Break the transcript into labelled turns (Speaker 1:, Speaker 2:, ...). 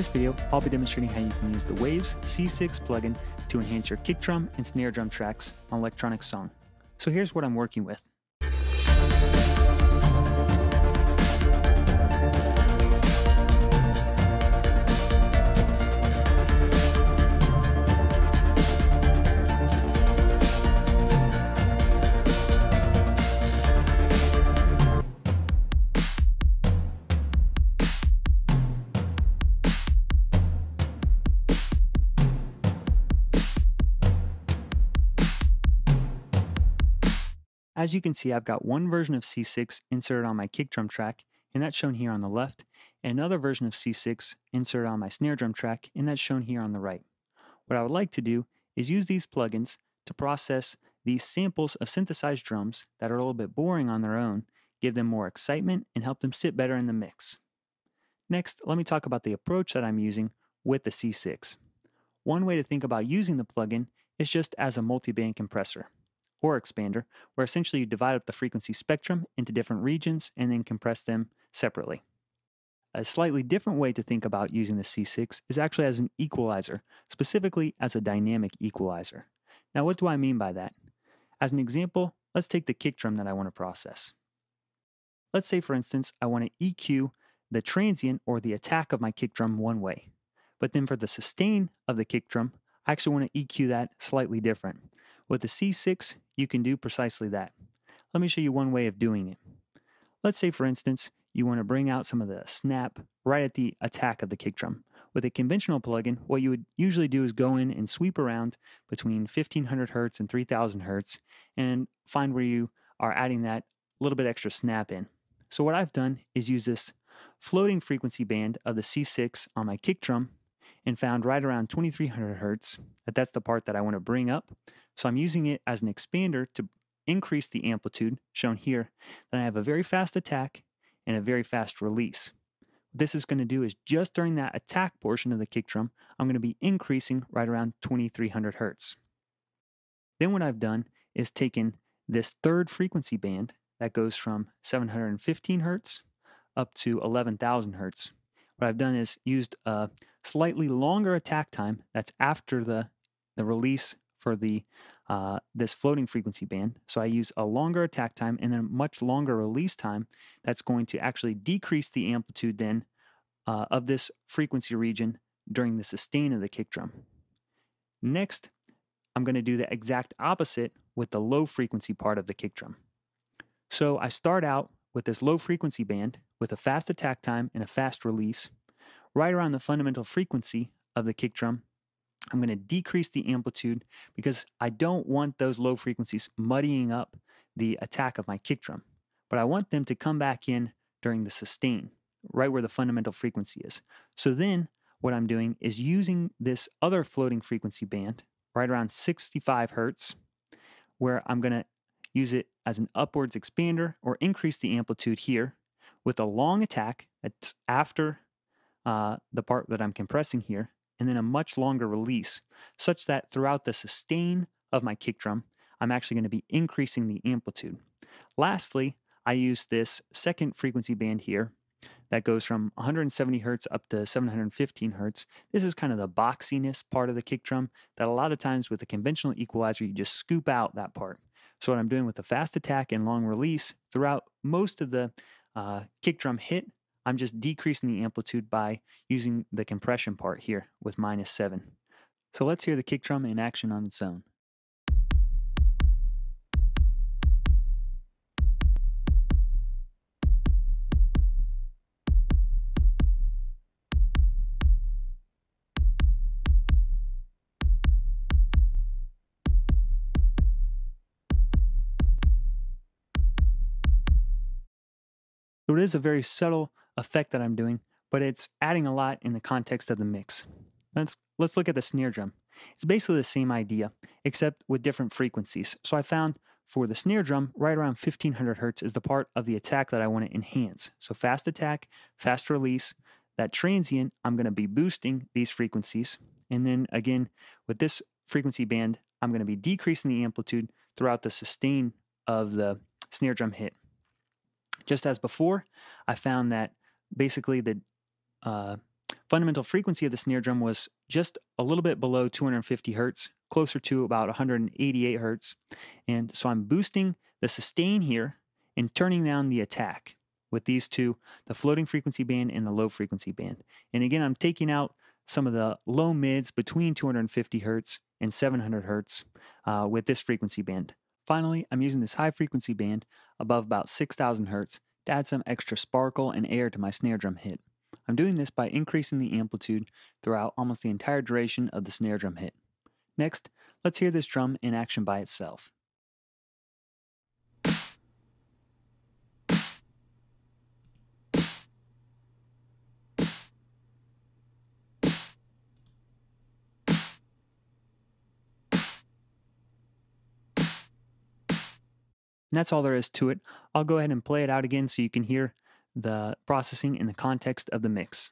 Speaker 1: this video, I'll be demonstrating how you can use the Waves C6 plugin to enhance your kick drum and snare drum tracks on electronic song. So here's what I'm working with. As you can see, I've got one version of C6 inserted on my kick drum track, and that's shown here on the left, and another version of C6 inserted on my snare drum track, and that's shown here on the right. What I would like to do is use these plugins to process these samples of synthesized drums that are a little bit boring on their own, give them more excitement, and help them sit better in the mix. Next, let me talk about the approach that I'm using with the C6. One way to think about using the plugin is just as a multiband compressor or expander, where essentially you divide up the frequency spectrum into different regions and then compress them separately. A slightly different way to think about using the C6 is actually as an equalizer, specifically as a dynamic equalizer. Now, what do I mean by that? As an example, let's take the kick drum that I want to process. Let's say, for instance, I want to EQ the transient or the attack of my kick drum one way, but then for the sustain of the kick drum, I actually want to EQ that slightly different. With the C6, you can do precisely that. Let me show you one way of doing it. Let's say, for instance, you want to bring out some of the snap right at the attack of the kick drum. With a conventional plugin, what you would usually do is go in and sweep around between 1500 Hertz and 3000 Hertz and find where you are adding that little bit extra snap in. So what I've done is use this floating frequency band of the C6 on my kick drum and found right around 2300 Hertz that's the part that I want to bring up. So I'm using it as an expander to increase the amplitude, shown here. Then I have a very fast attack and a very fast release. What this is going to do is just during that attack portion of the kick drum, I'm going to be increasing right around 2300 Hertz. Then what I've done is taken this third frequency band that goes from 715 Hertz up to 11,000 Hertz. What I've done is used a slightly longer attack time that's after the release for the this floating frequency band. So I use a longer attack time and then a much longer release time that's going to actually decrease the amplitude then of this frequency region during the sustain of the kick drum. Next, I'm going to do the exact opposite with the low frequency part of the kick drum. So I start out with this low frequency band with a fast attack time and a fast release. Right around the fundamental frequency of the kick drum, I'm going to decrease the amplitude because I don't want those low frequencies muddying up the attack of my kick drum, but I want them to come back in during the sustain, right where the fundamental frequency is. So then what I'm doing is using this other floating frequency band right around 65 Hertz, where I'm going to use it as an upwards expander or increase the amplitude here with a long attack that's after the part that I'm compressing here, and then a much longer release, such that throughout the sustain of my kick drum, I'm actually going to be increasing the amplitude. Lastly, I use this second frequency band here that goes from 170 Hertz up to 715 Hertz. This is kind of the boxiness part of the kick drum that a lot of times with a conventional equalizer, you just scoop out that part. So what I'm doing with the fast attack and long release throughout most of the kick drum hit, I'm just decreasing the amplitude by using the compression part here with -7. So let's hear the kick drum in action on its own. So it is a very subtle effect that I'm doing, but it's adding a lot in the context of the mix. Let's look at the snare drum. It's basically the same idea, except with different frequencies. So I found for the snare drum, right around 1500 Hertz is the part of the attack that I want to enhance. So fast attack, fast release, that transient, I'm going to be boosting these frequencies. And then again, with this frequency band, I'm going to be decreasing the amplitude throughout the sustain of the snare drum hit. Just as before, I found that basically the Fundamental frequency of the snare drum was just a little bit below 250 hertz, closer to about 188 hertz. And so I'm boosting the sustain here and turning down the attack with these two, the floating frequency band and the low frequency band. And again, I'm taking out some of the low mids between 250 hertz and 700 hertz with this frequency band. Finally, I'm using this high frequency band above about 6,000 hertz to add some extra sparkle and air to my snare drum hit. I'm doing this by increasing the amplitude throughout almost the entire duration of the snare drum hit. Next, let's hear this drum in action by itself. And that's all there is to it. I'll go ahead and play it out again so you can hear the processing in the context of the mix.